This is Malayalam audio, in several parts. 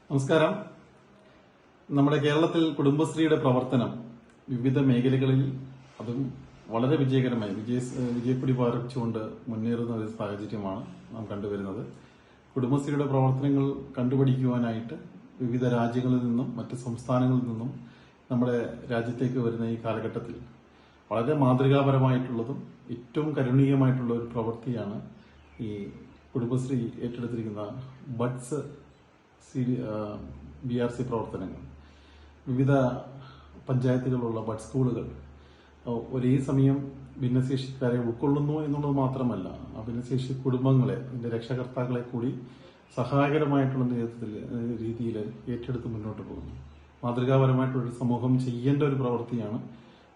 നമസ്കാരം. നമ്മുടെ കേരളത്തിൽ കുടുംബശ്രീയുടെ പ്രവർത്തനം വിവിധ മേഖലകളിൽ അതും വളരെ വിജയകരമായി വിജയപ്പിടി പാലിച്ചുകൊണ്ട് മുന്നേറുന്ന ഒരു സാഹചര്യമാണ് നാം കണ്ടുവരുന്നത്. കുടുംബശ്രീയുടെ പ്രവർത്തനങ്ങൾ കണ്ടുപഠിക്കുവാനായിട്ട് വിവിധ രാജ്യങ്ങളിൽ നിന്നും മറ്റ് സംസ്ഥാനങ്ങളിൽ നിന്നും നമ്മുടെ രാജ്യത്തേക്ക് വരുന്ന ഈ കാലഘട്ടത്തിൽ വളരെ മാതൃകാപരമായിട്ടുള്ളതും ഏറ്റവും കരുണീയമായിട്ടുള്ള ഒരു പ്രവൃത്തിയാണ് ഈ കുടുംബശ്രീ ഏറ്റെടുത്തിരിക്കുന്ന ബഡ്സ് BRC പ്രവർത്തനങ്ങൾ. വിവിധ പഞ്ചായത്തുകളുള്ള ബഡ് സ്കൂളുകൾ ഒരേ സമയം ഭിന്നശേഷിക്കാരെ ഉൾക്കൊള്ളുന്നു എന്നുള്ളത് മാത്രമല്ല, ആ ഭിന്നശേഷി കുടുംബങ്ങളെ, അതിന്റെ രക്ഷകർത്താക്കളെ കൂടി സഹായകരമായിട്ടുള്ള രീതിയിൽ ഏറ്റെടുത്ത് മുന്നോട്ട് പോകുന്നു. മാതൃകാപരമായിട്ടൊരു സമൂഹം ചെയ്യേണ്ട ഒരു പ്രവൃത്തിയാണ്.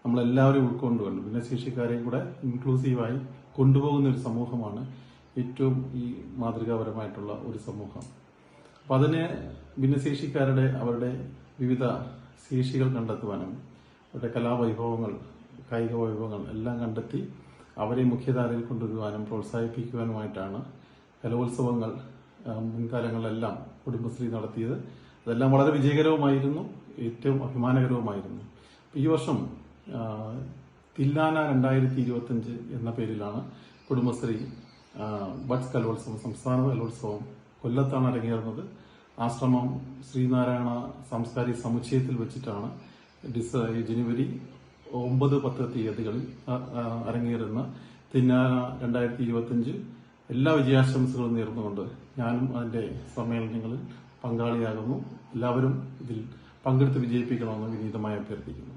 നമ്മളെല്ലാവരും ഉൾക്കൊണ്ടുകൊണ്ട് ഭിന്നശേഷിക്കാരെയും കൂടെ ഇൻക്ലൂസീവായി കൊണ്ടുപോകുന്ന ഒരു സമൂഹമാണ് ഏറ്റവും ഈ മാതൃകാപരമായിട്ടുള്ള ഒരു സമൂഹം. അപ്പൊ അതിന് ഭിന്നശേഷിക്കാരുടെ അവരുടെ വിവിധ ശേഷികൾ കണ്ടെത്തുവാനും അവരുടെ കലാവൈഭവങ്ങൾ, കായിക വൈഭവങ്ങൾ എല്ലാം കണ്ടെത്തി അവരെ മുഖ്യധാരയിൽ കൊണ്ടുവരുവാനും പ്രോത്സാഹിപ്പിക്കുവാനുമായിട്ടാണ് കലോത്സവങ്ങൾ മുൻകാലങ്ങളിലെല്ലാം കുടുംബശ്രീ നടത്തിയത്. അതെല്ലാം വളരെ വിജയകരവുമായിരുന്നു, ഏറ്റവും അഭിമാനകരവുമായിരുന്നു. ഈ വർഷം തില്ലാന 2025 എന്ന പേരിലാണ് കുടുംബശ്രീ ബഡ്സ് കലോത്സവം, സംസ്ഥാന കലോത്സവം കൊല്ലത്താണ് അരങ്ങേറുന്നത്. ആശ്രമം ശ്രീനാരായണ സാംസ്കാരിക സമുച്ചയത്തിൽ വെച്ചിട്ടാണ് ജനുവരി 9-10 തീയതികളിൽ അരങ്ങേറുന്ന തില്ലാന 2025 എല്ലാ വിജയാശംസകളും നേർന്നുകൊണ്ട് ഞാനും അതിന്റെ സമ്മേളനങ്ങളിൽ പങ്കാളിയാകുന്നു. എല്ലാവരും ഇതിൽ പങ്കെടുത്ത് വിജയിപ്പിക്കണമെന്ന് വിനീതമായി അഭ്യർത്ഥിക്കുന്നു.